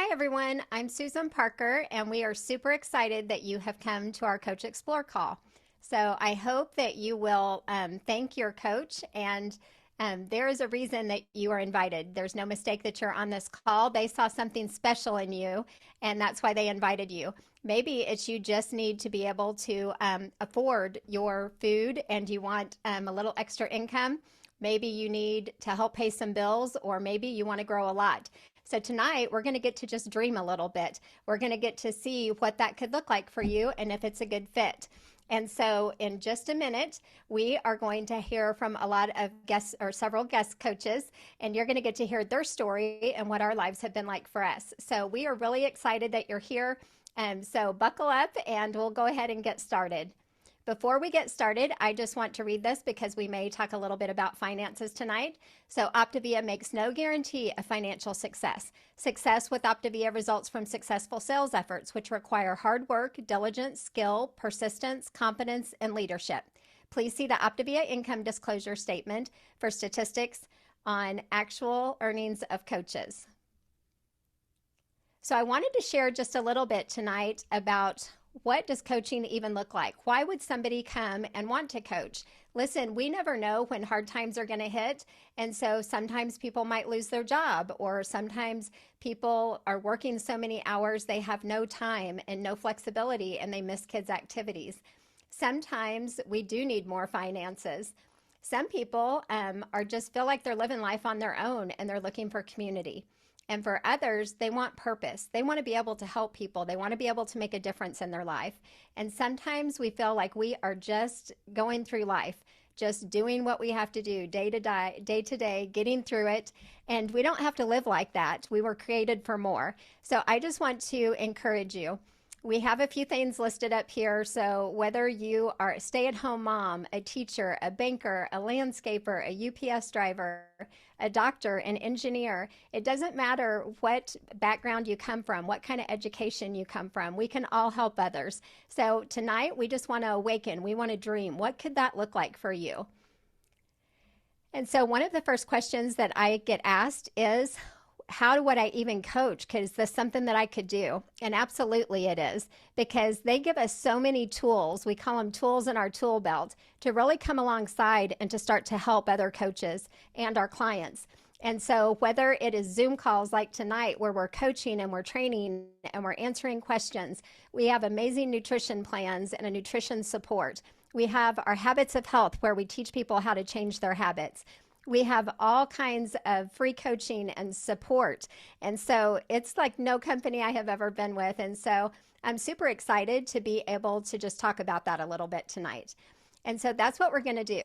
Hi, everyone. I'm Susan Parker, and we are super excited that you have come to our Coach Explore call. So I hope that you will thank your coach, and there is a reason that you are invited. There's no mistake that you're on this call. They saw something special in you, and that's why they invited you. Maybe it's you just need to be able to afford your food and you want a little extra income. Maybe you need to help pay some bills, or maybe you want to grow a lot. So tonight we're going to get to just dream a little bit. We're going to get to see what that could look like for you and if it's a good fit. And so in just a minute, we are going to hear from a lot of guests or several guest coaches, and you're going to get to hear their story and what our lives have been like for us. So we are really excited that you're here. So buckle up and we'll go ahead and get started. Before we get started, I just want to read this because we may talk a little bit about finances tonight. So, Optavia makes no guarantee of financial success. Success with Optavia results from successful sales efforts, which require hard work, diligence, skill, persistence, competence, and leadership. Please see the Optavia income disclosure statement for statistics on actual earnings of coaches. So, I wanted to share just a little bit tonight about what does coaching even look like? Why would somebody come and want to coach? Listen, we never know when hard times are going to hit. And so sometimes people might lose their job, or sometimes people are working so many hours they have no time and no flexibility and they miss kids' activities. Sometimes we do need more finances. Some people are just feel like they're living life on their own and they're looking for community. And for others, they want purpose. They want to be able to help people. They want to be able to make a difference in their life. And sometimes we feel like we are just going through life, just doing what we have to do day to day, getting through it. And we don't have to live like that. We were created for more. So I just want to encourage you. We have a few things listed up here. So whether you are a stay-at-home mom, a teacher, a banker, a landscaper, a UPS driver, a doctor, an engineer, it doesn't matter what background you come from, what kind of education you come from. We can all help others. So tonight we just want to awaken. We want to dream. What could that look like for you? And so one of the first questions that I get asked is, how would I even coach? Because is this something that I could do? And absolutely it is, because they give us so many tools. We call them tools in our tool belt to really come alongside and to start to help other coaches and our clients. And so whether it is Zoom calls like tonight where we're coaching and we're training and we're answering questions, we have amazing nutrition plans and a nutrition support. We have our habits of health where we teach people how to change their habits. We have all kinds of free coaching and support. And so it's like no company I have ever been with. And so I'm super excited to be able to just talk about that a little bit tonight. And so that's what we're going to do.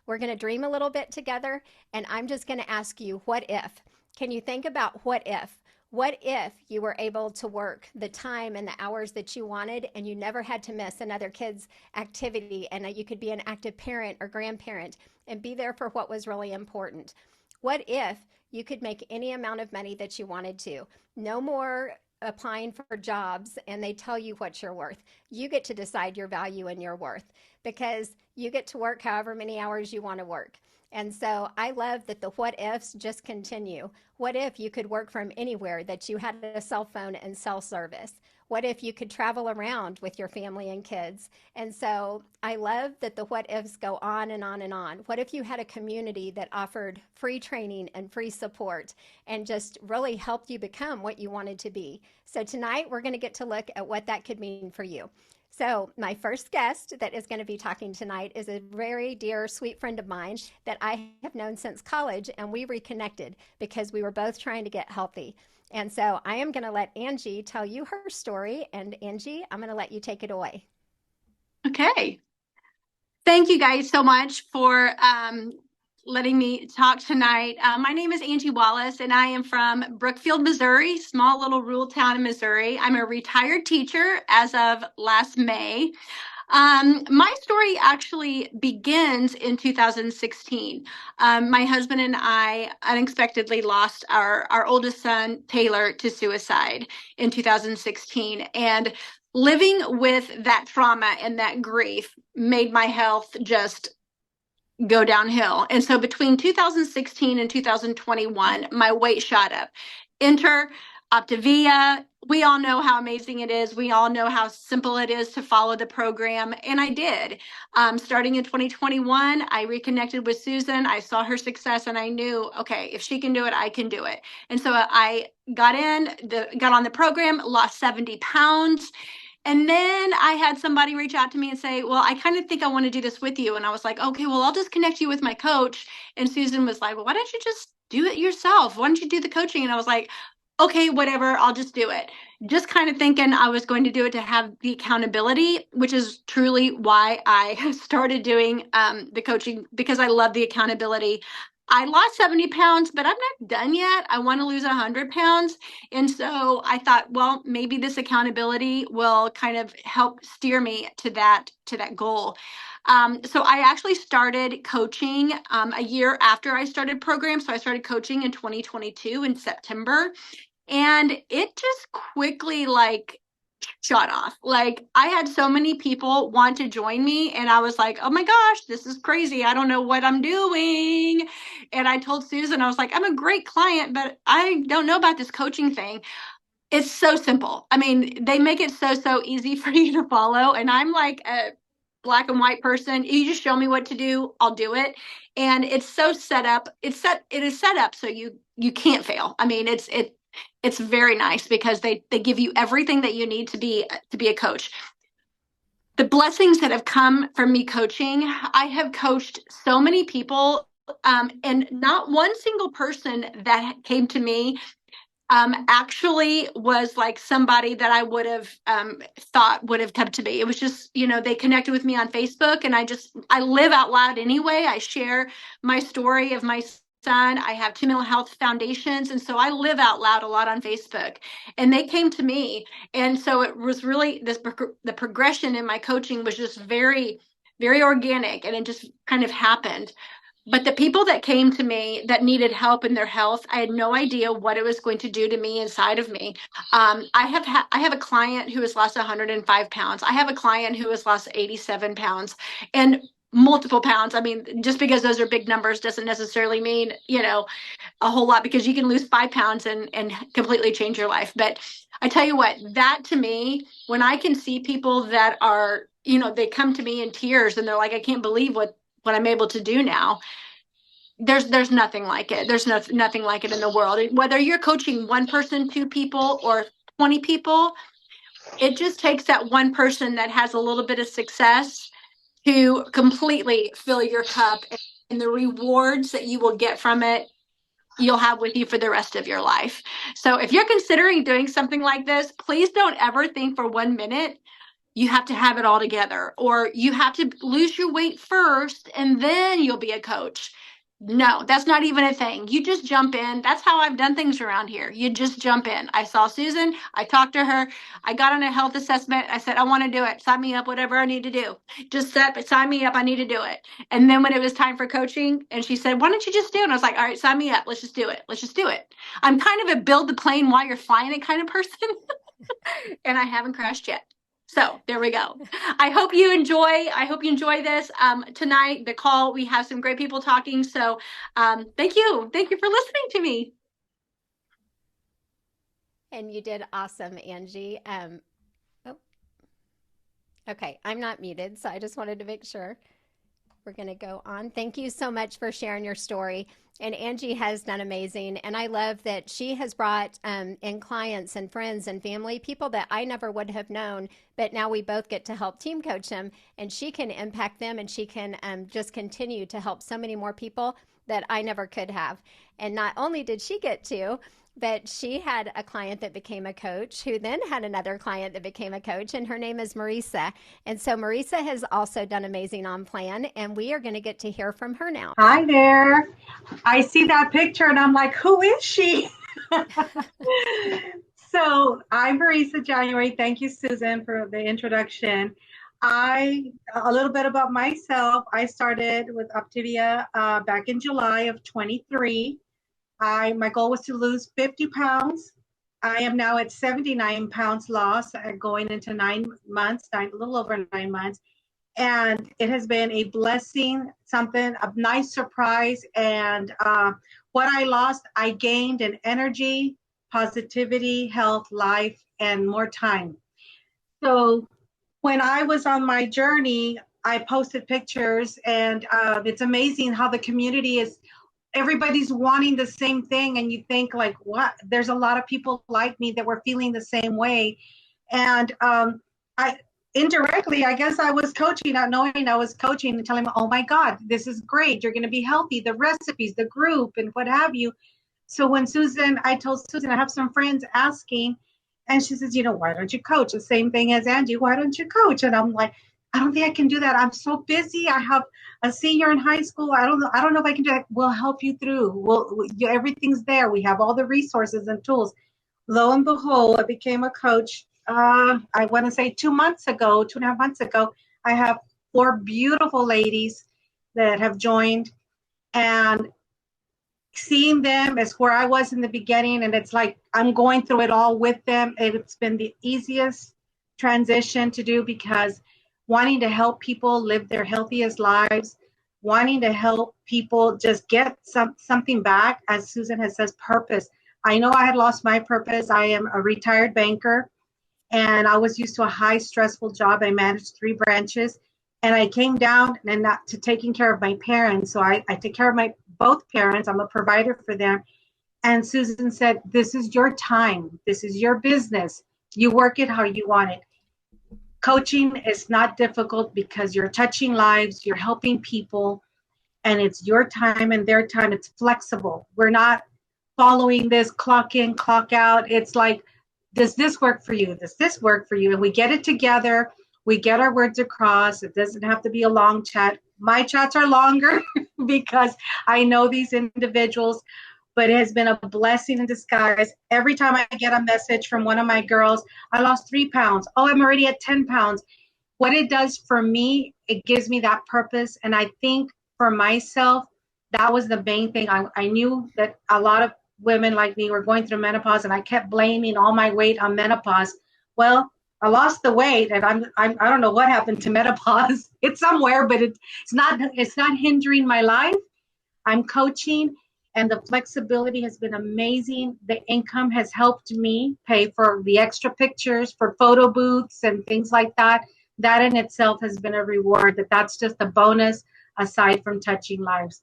We're going to dream a little bit together. And I'm just going to ask you, what if? Can you think about what if? What if you were able to work the time and the hours that you wanted and you never had to miss another kid's activity, and that you could be an active parent or grandparent and be there for what was really important? What if you could make any amount of money that you wanted to? No more applying for jobs and they tell you what you're worth. You get to decide your value and your worth, because you get to work however many hours you want to work. And so I love that the what ifs just continue. What if you could work from anywhere, that you had a cell phone and cell service? What if you could travel around with your family and kids? And so I love that the what ifs go on and on and on. What if you had a community that offered free training and free support and just really helped you become what you wanted to be? So tonight we're going to get to look at what that could mean for you. So my first guest that is going to be talking tonight is a very dear, sweet friend of mine that I have known since college, and we reconnected because we were both trying to get healthy. And so I am going to let Angie tell you her story. And Angie, I'm going to let you take it away. Okay. Thank you guys so much for letting me talk tonight. My name is Angie Wallace, and I am from Brookfield, Missouri, small little rural town in Missouri. I'm a retired teacher as of last May. My story actually begins in 2016. My husband and I unexpectedly lost our oldest son, Taylor, to suicide in 2016. And living with that trauma and that grief made my health just go downhill. And so between 2016 and 2021, my weight shot up. Enter Optavia. We all know how amazing it is. We all know how simple it is to follow the program. And I did. Starting in 2021, I reconnected with Susan. I saw her success and I knew, okay, if she can do it, I can do it. And so I got on the program, lost 70 pounds. And then I had somebody reach out to me and say, well, I kind of think I want to do this with you. And I was like, okay, well, I'll just connect you with my coach. And Susan was like, well, why don't you just do it yourself? Why don't you do the coaching? And I was like, okay, whatever, I'll just do it. Just kind of thinking I was going to do it to have the accountability, which is truly why I started doing the coaching, because I love the accountability. I lost 70 pounds, but I'm not done yet. I want to lose 100 pounds. And so I thought, well, maybe this accountability will kind of help steer me to that goal. So I actually started coaching a year after I started program. So I started coaching in 2022 in September. And it just quickly shot off. Like, I had so many people want to join me, and I was like, oh my gosh, this is crazy. I don't know what I'm doing. And I told Susan, I was like, I'm a great client, but I don't know about this coaching thing. It's so simple. I mean, they make it so easy for you to follow. And I'm like a black and white person. You just show me what to do, I'll do it. And it's so set up. It is set up so you can't fail. I mean, it's very nice because they give you everything that you need to be a coach. The blessings that have come from me coaching, I have coached so many people, and not one single person that came to me actually was like somebody that I would have thought would have come to me. It was just, they connected with me on Facebook, and I live out loud anyway. I share my story of my son. I have two mental health foundations, and so I live out loud a lot on Facebook, and they came to me. And so it was really the progression in my coaching was just very, very organic, and it just kind of happened. But the people that came to me that needed help in their health, I had no idea what it was going to do to me inside of me. I have a client who has lost 105 pounds. I have a client who has lost 87 pounds and multiple pounds. I mean, just because those are big numbers doesn't necessarily mean, a whole lot, because you can lose 5 pounds and completely change your life. But I tell you what, that to me, when I can see people that are, they come to me in tears and they're like, I can't believe what I'm able to do now. There's nothing like it. There's nothing like it in the world. Whether you're coaching one person, two people, or 20 people, it just takes that one person that has a little bit of success to completely fill your cup, and the rewards that you will get from it, you'll have with you for the rest of your life. So if you're considering doing something like this, please don't ever think for 1 minute you have to have it all together, or you have to lose your weight first and then you'll be a coach. No, that's not even a thing. You just jump in. That's how I've done things around here. You just jump in. I saw Susan. I talked to her. I got on a health assessment. I said, I want to do it. Sign me up, whatever I need to do. Just sign me up. I need to do it. And then when it was time for coaching, and she said, why don't you just do it? And I was like, all right, sign me up. Let's just do it. Let's just do it. I'm kind of a build the plane while you're flying it kind of person. And I haven't crashed yet. So there we go. I hope you enjoy this tonight, the call. We have some great people talking. So thank you for listening to me. And you did awesome, Angie. Oh, okay, I'm not muted, so I just wanted to make sure. We're going to go on. Thank you so much for sharing your story. And Angie has done amazing. And I love that she has brought in clients and friends and family, people that I never would have known, but now we both get to help team coach them, and she can impact them, and she can just continue to help so many more people that I never could have. And not only did she get to, but she had a client that became a coach who then had another client that became a coach, and her name is Marisa. And so Marisa has also done amazing on plan, and we are going to get to hear from her now. Hi there. I see that picture and I'm like, who is she? So I'm Marisa January. Thank you, Susan, for the introduction. A little bit about myself. I started with Optavia back in July of 23. My goal was to lose 50 pounds. I am now at 79 pounds lost, going into 9 months, a little over 9 months. And it has been a blessing, a nice surprise. And what I lost, I gained in energy, positivity, health, life, and more time. So when I was on my journey, I posted pictures, and it's amazing how the community is. Everybody's wanting the same thing, and you think like, what? There's a lot of people like me that were feeling the same way, and I indirectly, I guess I was coaching, not knowing I was coaching, and telling them, oh my God, this is great. You're going to be healthy. The recipes, the group, and what have you. So when I told Susan, I have some friends asking, and she says, why don't you coach? The same thing as Angie, why don't you coach? And I'm like, I don't think I can do that. I'm so busy. I have a senior in high school. I don't know. I don't know if I can do that. We'll help you through. Everything's there. We have all the resources and tools. Lo and behold, I became a coach. I want to say 2 months ago, 2.5 months ago. I have 4 beautiful ladies that have joined, and seeing them is where I was in the beginning, and it's like I'm going through it all with them. It's been the easiest transition to do, because wanting to help people live their healthiest lives, wanting to help people just get something back, as Susan has says, purpose. I know I had lost my purpose. I am a retired banker, and I was used to a high stressful job. I managed 3 branches, and I came down and not to taking care of my parents. So I take care of my both parents. I'm a provider for them. And Susan said, this is your time. This is your business. You work it how you want it. Coaching is not difficult because you're touching lives, you're helping people, and it's your time and their time. It's flexible. We're not following this clock in, clock out. It's like, does this work for you? Does this work for you? And we get it together. We get our words across. It doesn't have to be a long chat. My chats are longer because I know these individuals, but it has been a blessing in disguise. Every time I get a message from one of my girls, I lost 3 pounds. Oh, I'm already at 10 pounds. What it does for me, it gives me that purpose. And I think for myself, that was the main thing. I knew that a lot of women like me were going through menopause, and I kept blaming all my weight on menopause. Well, I lost the weight, and I don't know what happened to menopause. It's somewhere, but it's not hindering my life. I'm coaching, and the flexibility has been amazing. The income has helped me pay for the extra pictures, for photo booths and things like that. That in itself has been a reward. That's just a bonus aside from touching lives.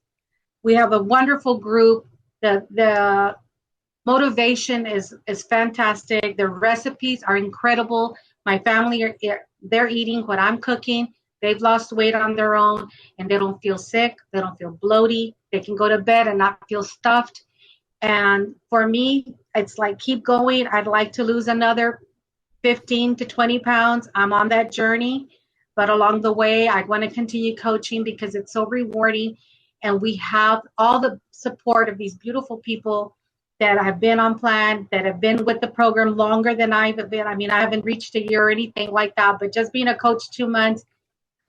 We have a wonderful group. The motivation is fantastic. The recipes are incredible. My family they're eating what I'm cooking. They've lost weight on their own, and they don't feel sick. They don't feel bloated. They can go to bed and not feel stuffed. And for me, it's like, keep going. I'd like to lose another 15 to 20 pounds. I'm on that journey, but along the way, I want to continue coaching because it's so rewarding. And we have all the support of these beautiful people that have been on plan, that have been with the program longer than I've been. I mean, I haven't reached a year or anything like that, but just being a coach 2 months,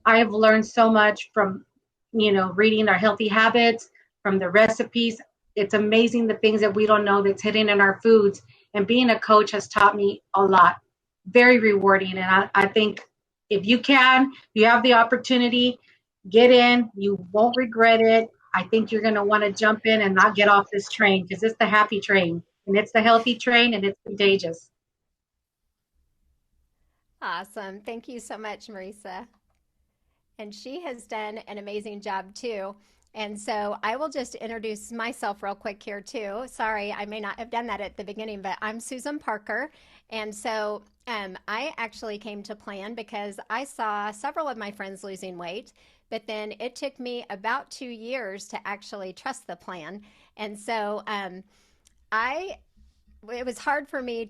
I have learned so much from, reading our healthy habits, from the recipes. It's amazing the things that we don't know that's hidden in our foods. And being a coach has taught me a lot. Very rewarding. And I think if you have the opportunity, get in. You won't regret it. I think you're going to want to jump in and not get off this train, because it's the happy train, and it's the healthy train, and it's contagious. Awesome. Thank you so much, Marisa. And she has done an amazing job too. And so I will just introduce myself real quick here too. Sorry, I may not have done that at the beginning, but I'm Susan Parker. And so I actually came to Plan because I saw several of my friends losing weight, but then it took me about 2 years to actually trust the plan. And so it was hard for me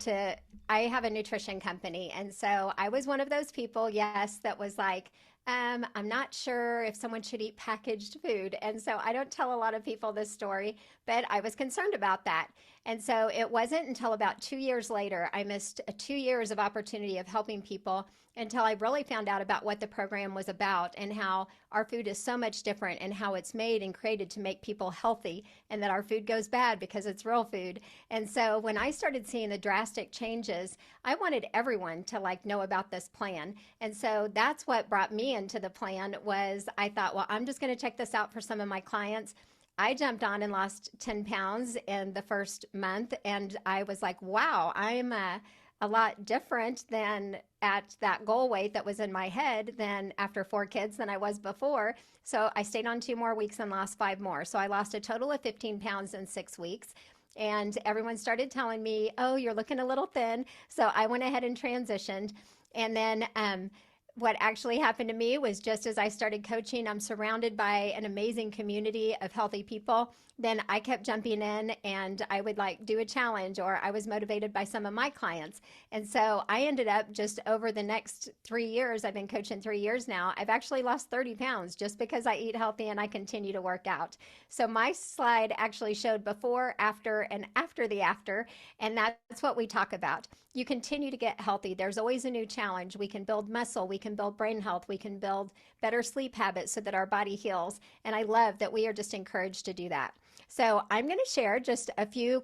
I have a nutrition company. And so I was one of those people, yes, that was like, I'm not sure if someone should eat packaged food. And so I don't tell a lot of people this story, but I was concerned about that. And so it wasn't until about 2 years later, I missed 2 years of opportunity of helping people until I really found out about what the program was about and how our food is so much different and how it's made and created to make people healthy, and that our food goes bad because it's real food. And so when I started seeing the drastic changes, I wanted everyone to know about this plan. And so that's what brought me into the plan. Was I thought, well, I'm just going to check this out for some of my clients. I jumped on and lost 10 pounds in the first month. And I was like, wow, I'm a lot different than at that goal weight that was in my head than after 4 kids than I was before. So I stayed on 2 more weeks and lost 5 more. So I lost a total of 15 pounds in 6 weeks. And everyone started telling me, oh, you're looking a little thin. So I went ahead and transitioned. And then what actually happened to me was just as I started coaching, I'm surrounded by an amazing community of healthy people. Then I kept jumping in and I would like do a challenge, or I was motivated by some of my clients. And so I ended up just over the next 3 years, I've been coaching 3 years now, I've actually lost 30 pounds just because I eat healthy and I continue to work out. So my slide actually showed before, after, and after the after. And that's what we talk about. You continue to get healthy. There's always a new challenge. We can build muscle. We can build brain health. We can build better sleep habits so that our body heals. And I love that we are just encouraged to do that. So I'm going to share just a few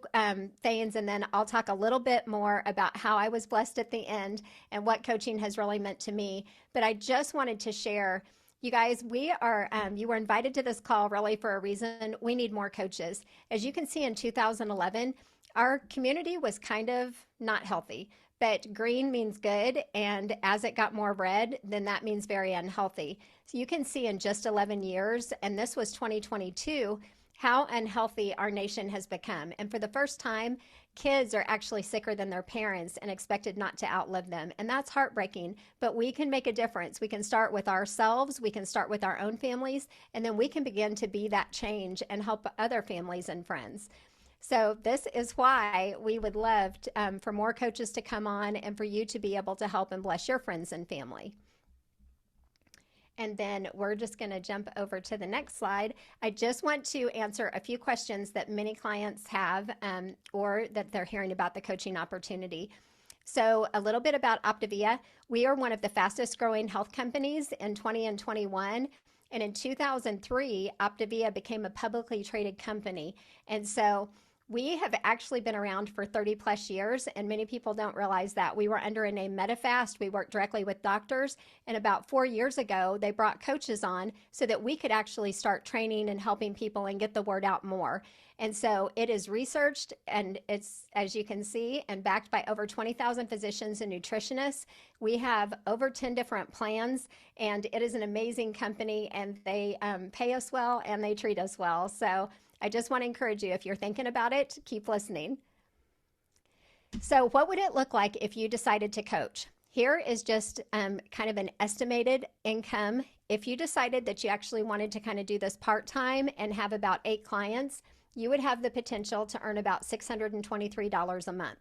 things, and then I'll talk a little bit more about how I was blessed at the end and what coaching has really meant to me. But I just wanted to share, you guys, you were invited to this call really for a reason. We need more coaches. As you can see, in 2011, our community was kind of not healthy, but green means good. And as it got more red, then that means very unhealthy. So you can see in just 11 years, and this was 2022, how unhealthy our nation has become. And for the first time, kids are actually sicker than their parents and expected not to outlive them. And that's heartbreaking, but we can make a difference. We can start with ourselves. We can start with our own families, and then we can begin to be that change and help other families and friends. So this is why we would love for more coaches to come on and for you to be able to help and bless your friends and family. And then we're just going to jump over to the next slide. I just want to answer a few questions that many clients have or that they're hearing about the coaching opportunity. So a little bit about Optavia. We are one of the fastest growing health companies in 20 and 21. And in 2003, Optavia became a publicly traded company. And so we have actually been around for 30 plus years, and many people don't realize that. We were under a name Medifast. We worked directly with doctors, and about 4 years ago, they brought coaches on so that we could actually start training and helping people and get the word out more. And so it is researched, and it's, as you can see, and backed by over 20,000 physicians and nutritionists. We have over 10 different plans, and it is an amazing company, and they pay us well and they treat us well. So I just want to encourage you, if you're thinking about it, keep listening. So what would it look like if you decided to coach? Here is just kind of an estimated income. If you decided that you actually wanted to kind of do this part-time and have about 8 clients, you would have the potential to earn about $623 a month.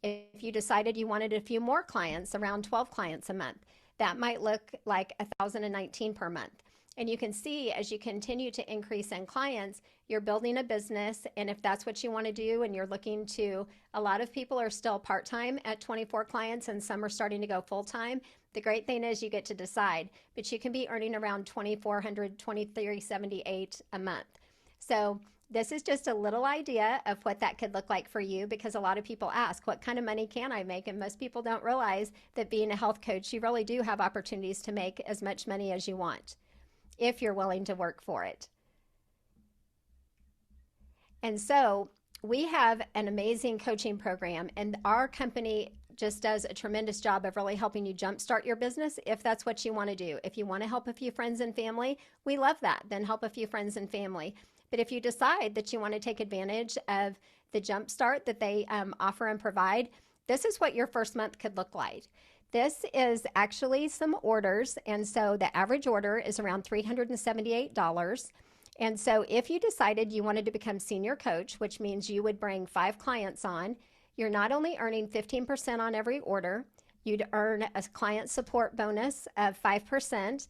If you decided you wanted a few more clients, around 12 clients a month, that might look like $1,019 per month. And you can see as you continue to increase in clients, you're building a business. And if that's what you want to do and you're looking to, a lot of people are still part-time at 24 clients and some are starting to go full-time. The great thing is you get to decide, but you can be earning around $2,400, $2,378 a month. So this is just a little idea of what that could look like for you, because a lot of people ask, what kind of money can I make? And most people don't realize that being a health coach, you really do have opportunities to make as much money as you want, if you're willing to work for it. And so we have an amazing coaching program, and our company just does a tremendous job of really helping you jumpstart your business if that's what you want to do. If you want to help a few friends and family, we love that. Then help a few friends and family. But if you decide that you want to take advantage of the jumpstart that they offer and provide, this is what your first month could look like. This is actually some orders, and so the average order is around $378. And so if you decided you wanted to become senior coach, which means you would bring 5 clients on, you're not only earning 15% on every order, you'd earn a client support bonus of 5%,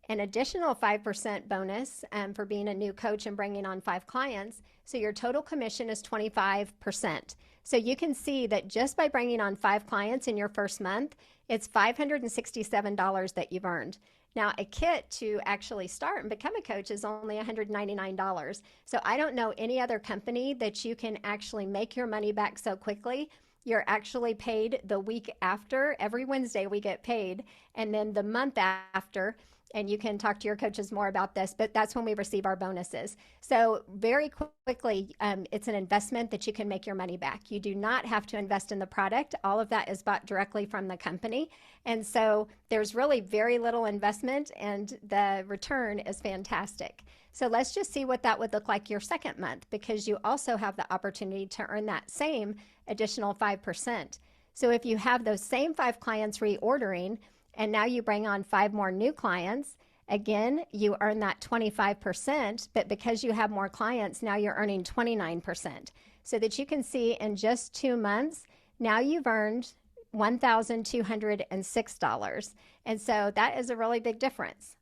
an additional 5% bonus for being a new coach and bringing on 5 clients. So your total commission is 25%. So you can see that just by bringing on 5 clients in your first month, it's $567 that you've earned. Now, a kit to actually start and become a coach is only $199. So I don't know any other company that you can actually make your money back so quickly. You're actually paid the week after. Every Wednesday we get paid. And then the month after, and you can talk to your coaches more about this, but that's when we receive our bonuses. So very quickly, it's an investment that you can make your money back. You do not have to invest in the product. All of that is bought directly from the company. And so there's really very little investment, and the return is fantastic. So let's just see what that would look like your second month, because you also have the opportunity to earn that same additional 5%. So if you have those same 5 clients reordering, and now you bring on 5 more new clients, again, you earn that 25%, but because you have more clients, now you're earning 29%. So that you can see in just 2 months, now you've earned $1,206. And so that is a really big difference.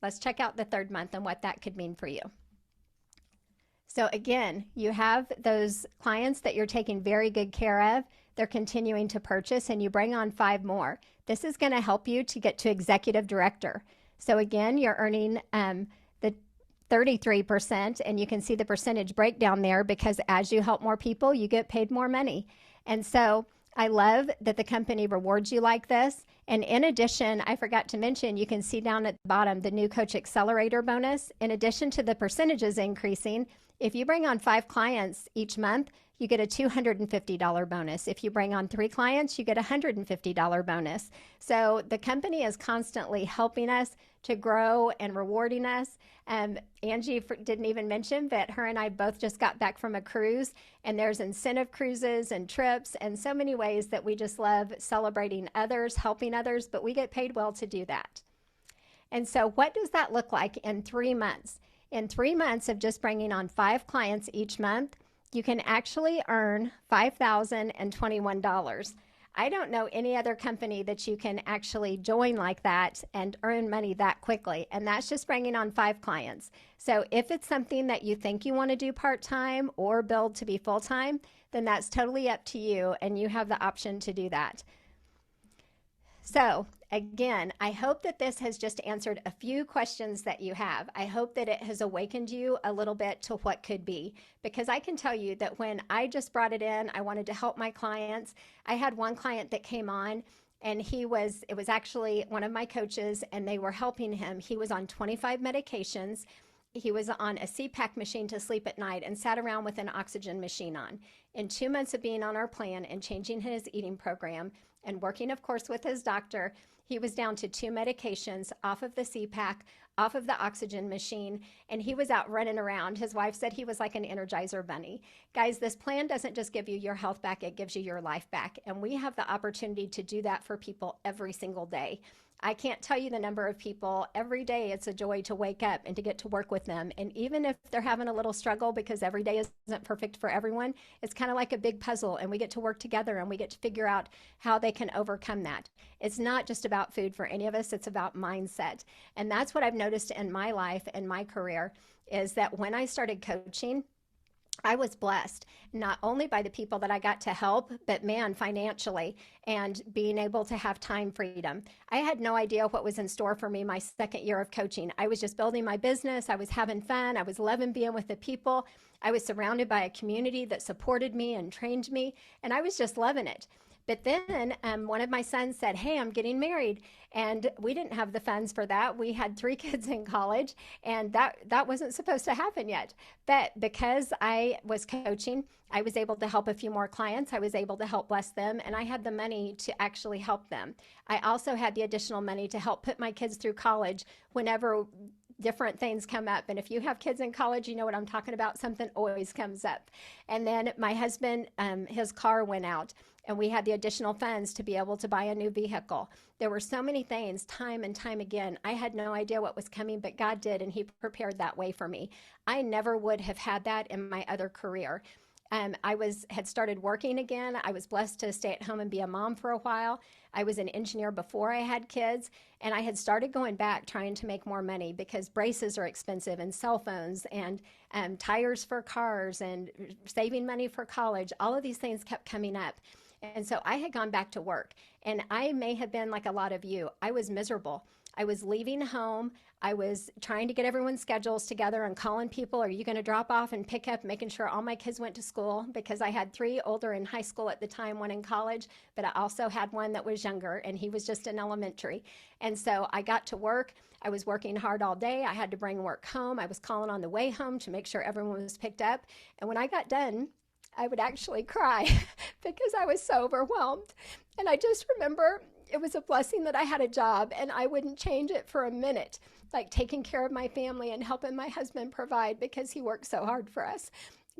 Let's check out the third month and what that could mean for you. So again, you have those clients that you're taking very good care of. They're continuing to purchase, and you bring on 5 more. This is going to help you to get to executive director. So again, you're earning the 33%, and you can see the percentage breakdown there, because as you help more people, you get paid more money. And so I love that the company rewards you like this. And in addition, I forgot to mention, you can see down at the bottom the new Coach Accelerator bonus. In addition to the percentages increasing, if you bring on 5 clients each month, you get a $250 bonus. If you bring on 3 clients, you get a $150 bonus. So the company is constantly helping us to grow and rewarding us. Angie didn't even mention that her and I both just got back from a cruise, and there's incentive cruises and trips and so many ways that we just love celebrating others, helping others, but we get paid well to do that. And so what does that look like in 3 months? In 3 months of just bringing on 5 clients each month, you can actually earn $5,021. I don't know any other company that you can actually join like that and earn money that quickly. And that's just bringing on 5 clients. So if it's something that you think you want to do part-time or build to be full-time, then that's totally up to you, and you have the option to do that. So again, I hope that this has just answered a few questions that you have. I hope that it has awakened you a little bit to what could be, because I can tell you that when I just brought it in, I wanted to help my clients. I had one client that came on, and it was actually one of my coaches, and they were helping him. He was on 25 medications. He was on a CPAP machine to sleep at night and sat around with an oxygen machine on. In 2 months of being on our plan and changing his eating program and working, of course, with his doctor, he was down to 2 medications, off of the CPAP, off of the oxygen machine, and he was out running around. His wife said he was like an Energizer bunny. Guys, this plan doesn't just give you your health back, it gives you your life back. And we have the opportunity to do that for people every single day. I can't tell you the number of people every day. It's a joy to wake up and to get to work with them. And even if they're having a little struggle, because every day isn't perfect for everyone, it's kind of like a big puzzle, and we get to work together and we get to figure out how they can overcome that. It's not just about food for any of us. It's about mindset. And that's what I've noticed in my life and my career, is that when I started coaching, I was blessed not only by the people that I got to help, but man, financially, and being able to have time freedom. I had no idea what was in store for me my second year of coaching. I was just building my business. I was having fun. I was loving being with the people. I was surrounded by a community that supported me and trained me, and I was just loving it. But then one of my sons said, "Hey, I'm getting married." And we didn't have the funds for that. We had 3 kids in college, and that wasn't supposed to happen yet. But because I was coaching, I was able to help a few more clients. I was able to help bless them, and I had the money to actually help them. I also had the additional money to help put my kids through college whenever different things come up. And if you have kids in college, you know what I'm talking about. Something always comes up. And then my husband, his car went out, and we had the additional funds to be able to buy a new vehicle. There were so many things, time and time again. I had no idea what was coming, but God did, and He prepared that way for me. I never would have had that in my other career. I had started working again. I was blessed to stay at home and be a mom for a while. I was an engineer before I had kids, and I had started going back trying to make more money, because braces are expensive, and cell phones, and tires for cars, and saving money for college. All of these things kept coming up. And so I had gone back to work, and I may have been like a lot of you. I was miserable. I was leaving home. I was trying to get everyone's schedules together and calling people, are you going to drop off and pick up, making sure all my kids went to school, because I had 3 older in high school at the time, 1 in college, but I also had 1 that was younger, and he was just in elementary. And so I got to work. I was working hard all day. I had to bring work home. I was calling on the way home to make sure everyone was picked up. And when I got done, I would actually cry because I was so overwhelmed. And I just remember it was a blessing that I had a job, and I wouldn't change it for a minute, like taking care of my family and helping my husband provide because he worked so hard for us.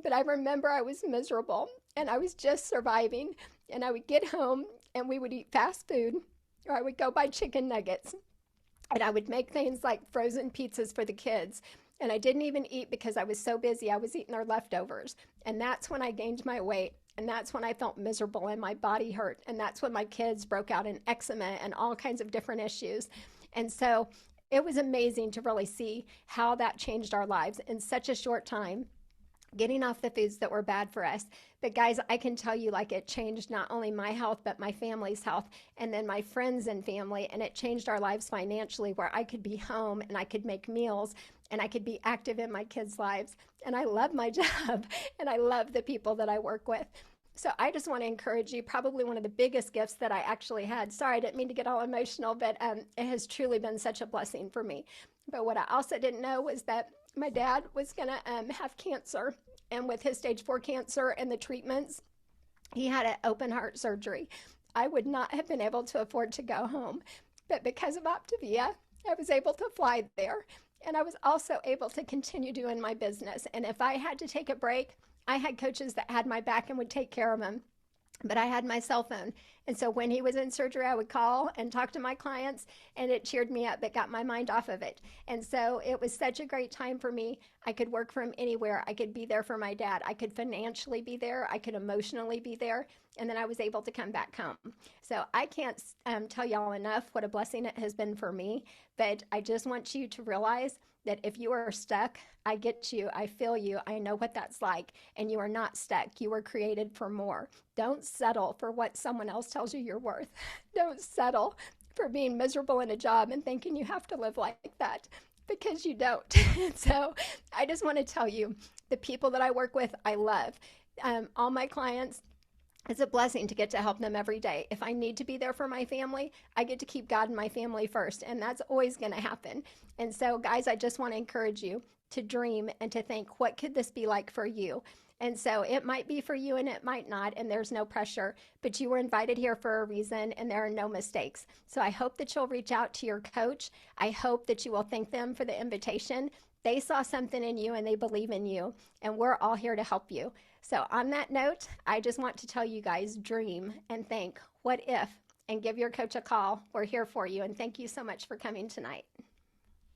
But I remember I was miserable and I was just surviving, and I would get home and we would eat fast food, or I would go buy chicken nuggets, and I would make things like frozen pizzas for the kids. And I didn't even eat because I was so busy. I was eating their leftovers. And that's when I gained my weight. And that's when I felt miserable and my body hurt. And that's when my kids broke out in eczema and all kinds of different issues. And so it was amazing to really see how that changed our lives in such a short time, getting off the foods that were bad for us. But guys, I can tell you, like, it changed not only my health, but my family's health, and then my friends and family. And it changed our lives financially, where I could be home and I could make meals and I could be active in my kids' lives. And I love my job and I love the people that I work with. So I just want to encourage you, probably one of the biggest gifts that I actually had. Sorry, I didn't mean to get all emotional, but it has truly been such a blessing for me. But what I also didn't know was that my dad was going to have cancer. And with his stage 4 cancer and the treatments, he had an open heart surgery. I would not have been able to afford to go home. But because of Optavia, I was able to fly there. And I was also able to continue doing my business. And if I had to take a break, I had coaches that had my back and would take care of him. But I had my cell phone. And so when he was in surgery, I would call and talk to my clients, and it cheered me up. It got my mind off of it. And so it was such a great time for me. I could work from anywhere. I could be there for my dad. I could financially be there. I could emotionally be there. And then I was able to come back home. So I can't tell y'all enough what a blessing it has been for me. But I just want you to realize that if you are stuck, I get you, I feel you, I know what that's like, and you are not stuck. You were created for more. Don't settle for what someone else tells you you're worth. Don't settle for being miserable in a job and thinking you have to live like that, because you don't. So I just want to tell you, the people that I work with, I love. All my clients, it's a blessing to get to help them every day. If I need to be there for my family, I get to keep God and my family first, and that's always going to happen. And so, guys, I just want to encourage you to dream and to think, what could this be like for you? And so it might be for you and it might not, and there's no pressure, but you were invited here for a reason, and there are no mistakes. So I hope that you'll reach out to your coach. I hope that you will thank them for the invitation. They saw something in you and they believe in you, and we're all here to help you. So on that note, I just want to tell you guys, dream and think, what if, and give your coach a call. We're here for you, and thank you so much for coming tonight.